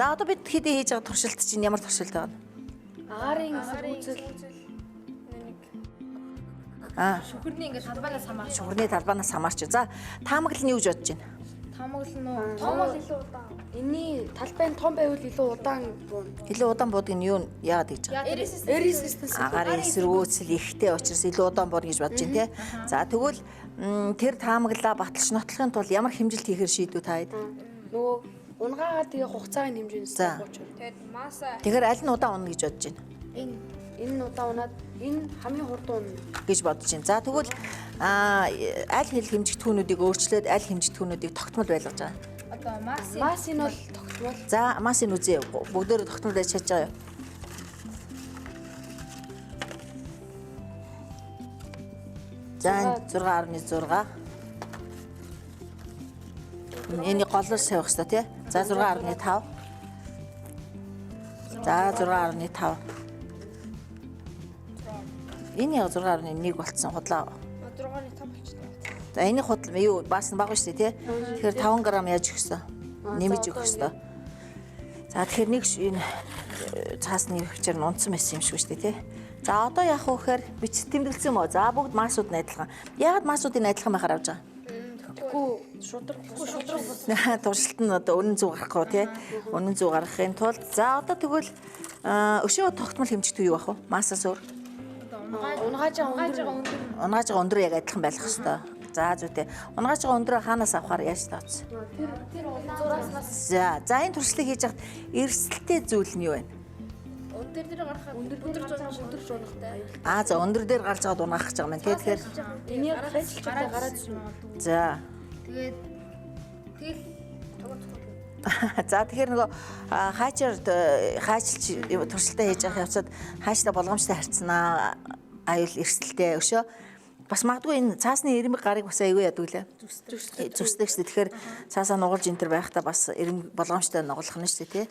За одоо бид хэдий хийж байгаа туршилт чинь ямар туршилт байна? Агарын эсрүүцэл шүхэрний ингээд талбаанаас хамаарч. Шүхэрний талбаанаас хамаарч. За таамаглал нь юу гэж бодож байна? Таамаглал нь том бол илүү удаан. Энийний талбайн том байвал илүү удаан буун. Илүү удаан буудаг нь юу яагаад гэж байна? Air resistance. Агарын эсрүүцэл ихтэй учраас илүү удаан буурна гэж бодож байна тий. За тэгвэл тэр таамаглалаа баталж нотлохын тулд ямар хэмжилт хийхээр шийдвэ та хэд? Нөгөө унгаагаад тэгээ хугацаагийн хэмжээс тавьж байна. Тэгээд маса. Тэгэхээр аль нь удаан унах гэж бодож байна? Энэ удаан унаад энэ хамгийн хурдан унна гэж бодож байна. За тэгвэл аль хэл хэмжигдэхүүнүүдийг өөрчлөөд аль хэмжигдэхүүнүүдийг тогтмол байлгаж байгаа. Одоо массын бол тогтмол. За массын үзье. Бүгдөө тогтмол байж чадж байгаа юу? За 6.6. Энийг голоор савих хэрэгтэй тий. За 6.5. За 6.5. Энэ яг 6.1 болцсон худлаа. 6.5 болчихлоо. За энэ худал юу бас нь бага шүү дээ тий. Тэгэхээр 5 г яаж өгөх ёстой? Нэмж өгөх ёстой. За тэгэхээр нэг энэ цаасны хөвчээр нь унтсан байсан юм шиг шүү дээ тий. За одоо яах вэ гэхээр бичс тэмдэглэсэн юм уу? За бүгд маасууд нь адилхан. Яагаад маасуудын адилхан байхаар авч байгаа? Тэгэхгүй шудраг. Туршилт нь одоо үнэн зөв гарахгүй тий. Үнэн зөв гаргахын тулд за одоо тэгвэл өшөө тогтмол хэмжигдэх юу ах вэ? Масаас өөр. Унгааж байгаа өндөр яг адилхан байх хэвээр. За зүйтэй. Унгааж байгаа өндрөө хаанаас авахаар яаж тооц? Тэр зураснаас. За энэ туршлыг хийж хахад эрсдэлтэй зүйл нь юу вэ? Өндөр дээр гарахад өндөр жуунахтай. За өндөр дээр гарч байгаа дунаах гэж байгаа юм. Тэгэхээр энийг хайчилчтай гараад ирсэн. за. Тэгээд За тэгэхээр нөгөө хайчилж туршилтаа хийж явах явцад хайчлаа болгоомжтой харьцнаа. Аюул эрсдэлтэй өшөө. Бас магадгүй энэ цаасны ирмэг гарыг бас аягүй яадаг лээ. Зүсдэг шүү дээ. Тэгэхээр цаасаа нугалж энэ төр байхдаа бас ирмэг болгоомжтой нугалах нь шүү дээ тий.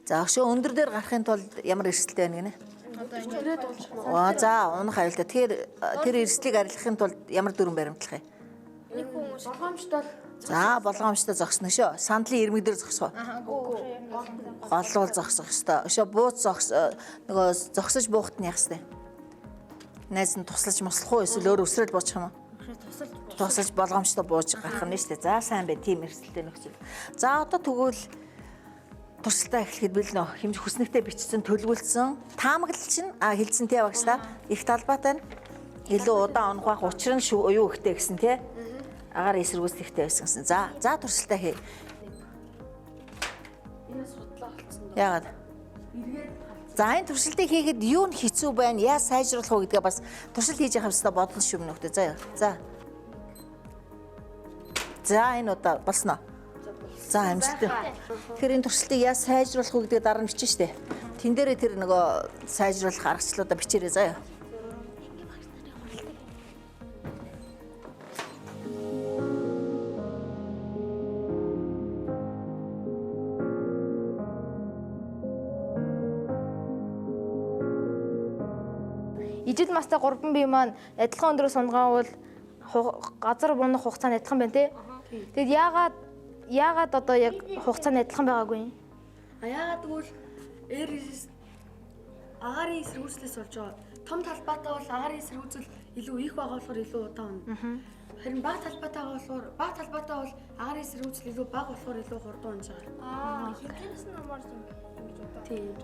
За өшөө өндөр дээр гарахын тулд ямар эрсдэлтэй байна гинэ? За унах аюултай. Тэгэхээр тэр эрсдлийг арилгахын тулд ямар дүрэн баримтлах юм? Нэг хүмүүс болгоомжтой. За болгоомжтой зогсно шүү. Сандлын ирмэг дээр зогсоо. Голлуул зогсох ёстой. Өшөө бууц нөгөө зогсож буухт нь яах ёстой? Найз нь туслаж мослох уу эсвэл өөр өсрөл буучих юм уу? Тусалж болгоомжтой бууж гарах нь шүү дээ. За сайн байна. Тим эрсдэлтэй нөхцөл. За одоо тэгвэл туршилтаа эхлэхэд бэлнэ. Хэмж хүснэгтэй бичсэн төлөвлөсөн. Таамаглал чинь хэлсэн тий багш та. Их талбайтай нь илүү удаан унах бах учир нь юу ихтэй гэсэн тий. Агаар эсэргүүцлэхтэй байсан гэсэн. За туршилтаа хий. Энэ судлаа болцсон. Яагаад? За энэ туршилтыг хийхэд юу нь хэцүү байна? Яаж сайжруулах вэ гэдгээ бас туршилт хийж явах хэвээр бодлоо шүү нөхдөд. За. За энэ удаа болсноо. За амжилттай. Тэгэхээр энэ туршилтыг яаж сайжруулах вэ гэдгээ дараа нь бичнэ штэ. Тэн дээрээ тэр нөгөө сайжруулах аргачлалуудаа бичээрэй заяа. ижил мастай 3 бие маань адилхан өндрөөс унгаавал газар бунах хугацаа нь адилхан байна тий. Тэгэд яагаад одоо яг хугацаа нь адилхан байгаагүй юм? Яагаад гэвэл агарын эсрүүцлээс болж байгаа. Том талбайтай бол агарын эсрүүцэл илүү их байгаа болохоор илүү удаан унана. Харин бага талбайтай бол агарын эсрүүцэл илүү бага болохоор илүү хурдан унаж байгаа. Хэмжээс нь хамаарч юм гэж бодоо. Тийм.